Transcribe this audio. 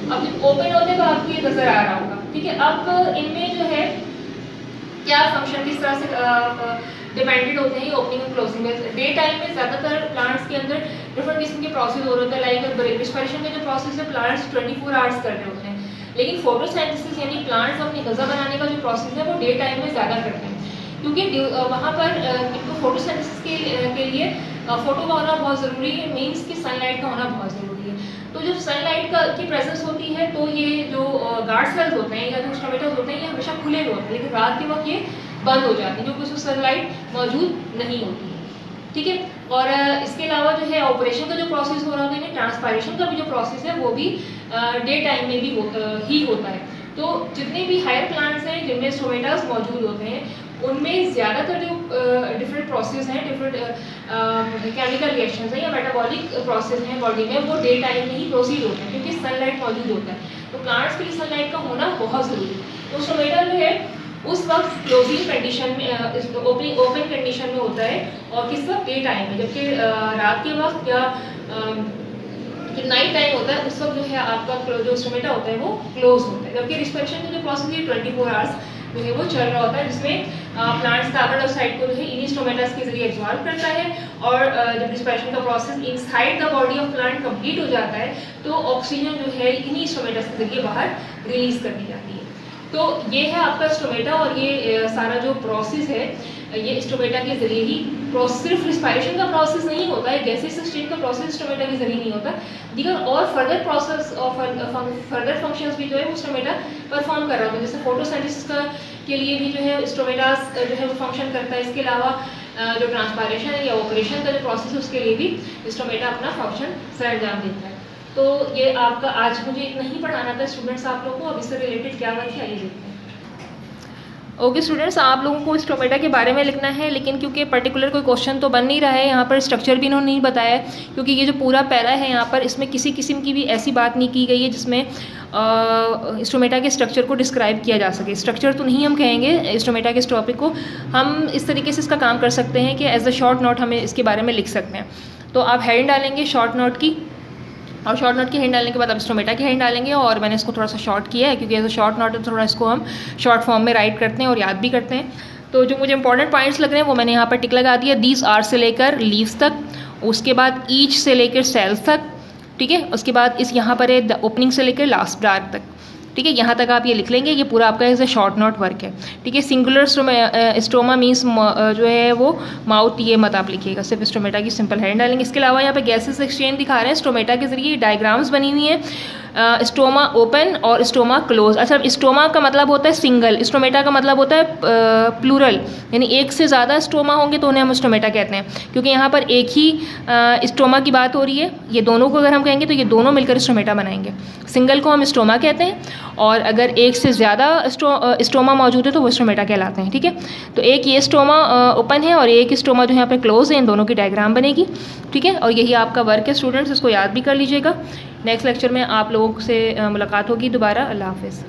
अब ओपन होते तो आपको ये नजर आ रहा होगा, ठीक है। अब इनमें जो है क्या फंक्शन किस तरह से डिपेंडेंट होते हैं ओपनिंग एंड क्लोजिंग में। डे टाइम में ज़्यादातर प्लांट्स के अंदर डिफरेंट किस्म के प्रोसेस हो रहे होते हैं, लाइक रिस्पिरेशन के जो प्रोसेस है प्लांट्स 24 आवर्स कर रहे होते हैं, लेकिन फोटोसिंथेसिस यानी प्लांट्स अपनी ग़िज़ा बनाने का जो प्रोसेस है वो डे टाइम में ज़्यादा करते हैं, क्योंकि वहाँ पर इनको फोटोसिंथेसिस के लिए फोटो का होना बहुत ज़रूरी है, मीन्स कि सनलाइट का होना बहुत ज़रूरी है। तो जब सनलाइट की प्रेजेंस होती है तो ये जो गार्ड सेल्स होते हैं या जो स्टोमेटास होते हैं ये हमेशा खुले हुए होते हैं, लेकिन रात के वक्त ये बंद हो जाती है क्योंकि उसमें सनलाइट मौजूद नहीं होती है, ठीक है। और इसके अलावा जो है ऑपरेशन का जो प्रोसेस हो रहा होता है, ट्रांसपायरेशन का भी जो प्रोसेस है वो भी डे टाइम में भी ही होता है। तो जितने भी हायर प्लांट्स हैं जिनमें स्टोमेटास मौजूद होते हैं उनमें ज़्यादातर जो डिफरेंट प्रोसेस हैं, डिफरेंट केमिकल रिएक्शंस हैं या मेटाबॉलिक प्रोसेस हैं बॉडी में, वो डे टाइम में ही प्रोसीड होते हैं क्योंकि सनलाइट मौजूद होता है। तो प्लांट्स के लिए सनलाइट का होना बहुत ज़रूरी है। तो स्टोमेटा जो है उस वक्त क्लोजिंग कंडीशन में ओपन कंडीशन में होता है और किस वक्त डे टाइम में, जबकि रात के वक्त या जो नाइट टाइम होता है उस वक्त जो है आपका जो स्टोमेटा होता है वो क्लोज होता है, जबकि रिस्पिरेशन का जो प्रोसेस है 24 आवर्स जो है वो चल रहा होता है, जिसमें प्लांट्स कार्बन डाइऑक्साइड को जो है इन्हीं स्टोमेटास के जरिए एब्जॉर्ब करता है और जब रिस्पिरेशन का process inside the body of plant complete हो जाता है तो ऑक्सीजन जो है इन्हीं स्टोमेटास के जरिए बाहर रिलीज कर दी जाती है। तो ये है आपका स्टोमेटा और ये सारा जो प्रोसेस है ये स्टोमेटा के जरिए ही सिर्फ रिस्पायरेशन का प्रोसेस नहीं होता है, गैसेस एक्सचेंज का प्रोसेस स्टोमेटा के जरिए नहीं होता, दीगर और फर्दर प्रोसेस और फर्दर फंक्शंस भी जो है वो स्टोमेटा परफॉर्म कर रहा होता है, जैसे फोटोसिंथेसिस के लिए भी जो है स्टोमेटास जो है वो फंक्शन करता है। इसके अलावा जो ट्रांसपायरेशन या ऑपरेशन का जो प्रोसेस है उसके लिए भी स्टोमेटा अपना फंक्शन सर अंजाम देता है। तो ये आपका आज मुझे इतना ही पढ़ाना था स्टूडेंट्स आप लोगों को। अब इससे रिलेटेड क्या वर्क है आइए देखते हैं। ओके स्टूडेंट्स, आप लोगों को स्टोमेटा के बारे में लिखना है, लेकिन क्योंकि पर्टिकुलर कोई क्वेश्चन तो बन नहीं रहा है, यहाँ पर स्ट्रक्चर भी इन्होंने नहीं बताया है, क्योंकि ये जो पूरा पैरा है यहाँ पर इसमें किसी किस्म की भी ऐसी बात नहीं की गई है जिसमें स्टोमेटा के स्ट्रक्चर को डिस्क्राइब किया जा सके। स्ट्रक्चर तो नहीं हम कहेंगे स्टोमेटा के इस टॉपिक को, हम इस तरीके से इसका काम कर सकते हैं कि एज अ शॉर्ट नोट हमें इसके बारे में लिख सकते हैं। तो आप हेडिंग डालेंगे शॉर्ट नोट की, और शॉर्ट नोट की हेडिंग डालने के बाद अब स्टोमेटा की हेडिंग डालेंगे, और मैंने इसको थोड़ा सा शॉर्ट किया है क्योंकि एज अ शॉर्ट नोट है, थोड़ा इसको हम शॉर्ट फॉर्म में राइट करते हैं और याद भी करते हैं। तो जो मुझे इंपॉर्टेंट पॉइंट्स लग रहे हैं वो मैंने यहाँ पर टिक लगा दिया, दीज आर से लेकर लीव्स तक, उसके बाद ईच से लेकर सेल्स तक, ठीक है। उसके बाद इस यहाँ पर है द ओपनिंग से लेकर लास्ट डार्क तक, ठीक है। यहाँ तक आप ये लिख लेंगे, ये पूरा आपका as a short note work है, ठीक है। सिंगुलर स्टोमा मीन्स जो है वो माउथ, ये मत आप लिखिएगा, सिर्फ स्टोमेटा की सिंपल हेडिंग डालेंगे। इसके अलावा यहाँ पे गैसेस एक्सचेंज दिखा रहे हैं स्टोमेटा के जरिए, डायग्राम्स बनी हुई हैं, स्टोमा ओपन और स्टोमा क्लोज। अच्छा, स्टोमा का मतलब होता है सिंगल, स्टोमेटा का मतलब होता है प्लूरल, यानी एक से ज़्यादा स्टोमा होंगे तो उन्हें हम स्टोमेटा कहते हैं, क्योंकि यहाँ पर एक ही स्टोमा की बात हो रही है। ये दोनों को अगर हम कहेंगे तो ये दोनों मिलकर स्टोमेटा बनाएंगे। सिंगल को हम स्टोमा कहते हैं, और अगर एक से ज़्यादा स्टोमा मौजूद है तो वो स्टोमेटा कहलाते हैं, ठीक है। तो एक ये स्टोमा ओपन है और एक स्टोमा जो यहाँ पे क्लोज है, इन दोनों की डायग्राम बनेगी, ठीक है। और यही आपका वर्क है स्टूडेंट्स, इसको याद भी कर लीजिएगा। नेक्स्ट लेक्चर में आप लोगों से मुलाकात होगी दोबारा। अल्लाह हाफिज़।